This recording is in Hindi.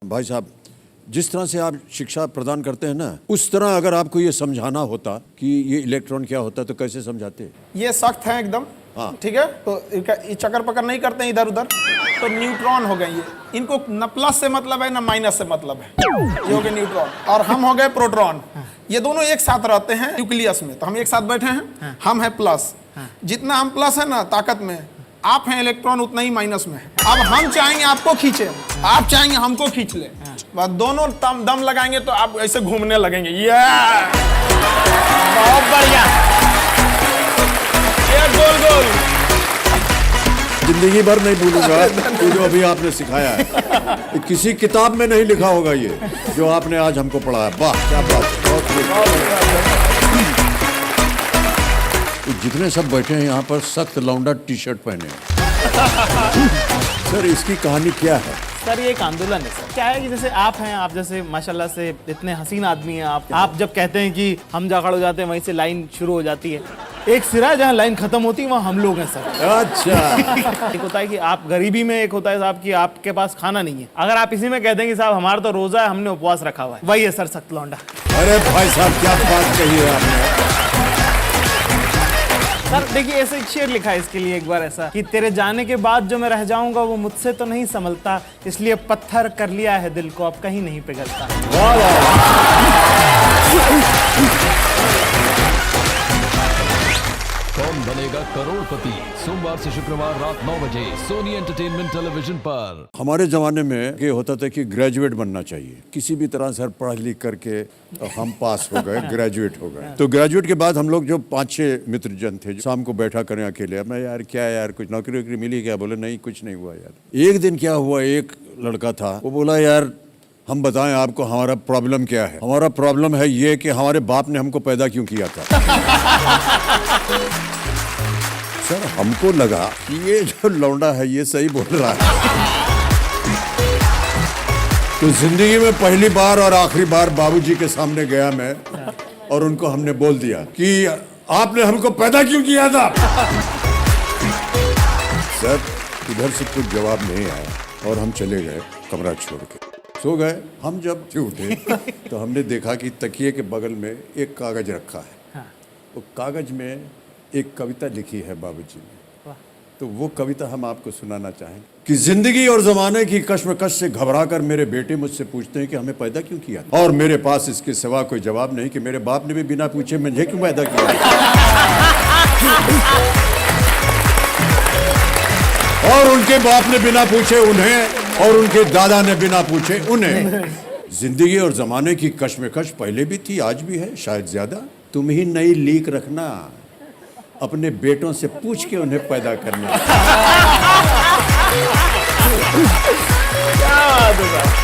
भाई साहब, जिस तरह से आप शिक्षा प्रदान करते हैं ना, उस तरह अगर आपको ये समझाना होता कि ये इलेक्ट्रॉन क्या होता है तो कैसे समझाते? ये सख्त है एकदम। हाँ। ठीक है, तो ये चक्कर पकड़ नहीं करते हैं इधर उधर, तो न्यूट्रॉन हो गए ये। इनको न प्लस से मतलब है न माइनस से मतलब है। ये हो गए न्यूट्रॉन और हम हो गए प्रोटॉन। ये दोनों एक साथ रहते हैं न्यूक्लियस में, तो हम एक साथ बैठे हैं। हम है प्लस, जितना हम प्लस है ना ताकत में, आप हैं इलेक्ट्रॉन उतना ही माइनस में है। अब हम चाहेंगे आपको खींचे, आप चाहेंगे हमको खींच ले, बस दोनों दम लगाएंगे तो आप ऐसे घूमने लगेंगे। ये बहुत बढ़िया, ये गोल गोल। जिंदगी भर नहीं भूलूंगा ये जो अभी आपने सिखाया है। किसी किताब में नहीं लिखा होगा ये जो आपने आज हमको पढ़ाया। वाह क्या बात है, बहुत जितने सब बैठे हैं यहाँ पर सख्त लौंडा टी शर्ट पहने हैं। सर इसकी कहानी क्या है? सर ये एक आंदोलन है सर। क्या है कि जैसे आप हैं, आप जैसे माशाल्लाह से इतने हसीन आदमी हैं आप जब कहते हैं कि हम जा खड़े हो जाते हैं वहीं से लाइन शुरू हो जाती है। एक सिरा जहाँ लाइन खत्म होती है वहाँ हम लोग हैं सर। अच्छा। एक होता है कि आप गरीबी में, एक होता है साहब कि आपके पास खाना नहीं है। अगर आप इसी में कहते हैं कि साहब हमारा तो रोजा है, हमने उपवास रखा हुआ है, वही है सर सख्त लौंडा। अरे भाई साहब क्या बात कही है आपने। सर देखिए ऐसे एक शेर लिखा है इसके लिए एक बार ऐसा कि तेरे जाने के बाद जो मैं रह जाऊंगा वो मुझसे तो नहीं संभलता, इसलिए पत्थर कर लिया है दिल को, अब कहीं नहीं पिघलता। वाह कौन बनेगा करोड़पति, सोमवार से शुक्रवार रात 9 बजे सोनी एंटरटेनमेंट टेलीविजन पर। हमारे जमाने में ये होता था कि ग्रेजुएट बनना चाहिए, किसी भी तरह से पढ़ लिख करके हम पास हो गए, ग्रेजुएट हो गए। तो ग्रेजुएट के बाद हम लोग जो 5-6 मित्र जन थे, शाम को बैठा करें अकेले, मैं यार क्या यार कुछ नौकरी वोकरी मिली क्या? बोले नहीं कुछ नहीं हुआ यार। एक दिन क्या हुआ, एक लड़का था वो बोला यार हम बताएं आपको हमारा प्रॉब्लम क्या है। हमारा प्रॉब्लम है ये कि हमारे बाप ने हमको पैदा क्यों किया था। सर हमको लगा कि ये जो लौंडा है ये सही बोल रहा है। तो जिंदगी में पहली बार और आखिरी बार बाबूजी के सामने गया मैं और उनको हमने बोल दिया कि आपने हमको पैदा क्यों किया था। सर इधर से कुछ जवाब नहीं आया और हम चले गए कमरा छोड़ के, सो गए। हम जब उठे तो हमने देखा कि तकिए के बगल में एक कागज रखा है। वो कागज में एक कविता लिखी है बाबूजी ने। तो वो कविता हम आपको सुनाना चाहें कि जिंदगी और जमाने की कश्मकश से घबराकर मेरे बेटे मुझसे पूछते हैं कि हमें पैदा क्यों किया, और मेरे पास इसके सिवा कोई जवाब नहीं कि मेरे बाप ने भी बिना पूछे मुझे क्यों पैदा किया, और उनके बाप ने बिना पूछे उन्हें, और उनके दादा ने बिना पूछे उन्हें। जिंदगी और जमाने की कश्मकश पहले भी थी, आज भी है, शायद ज्यादा। तुम ही नई लीक रखना, अपने बेटों से पूछ के उन्हें पैदा करना। क्या बात है।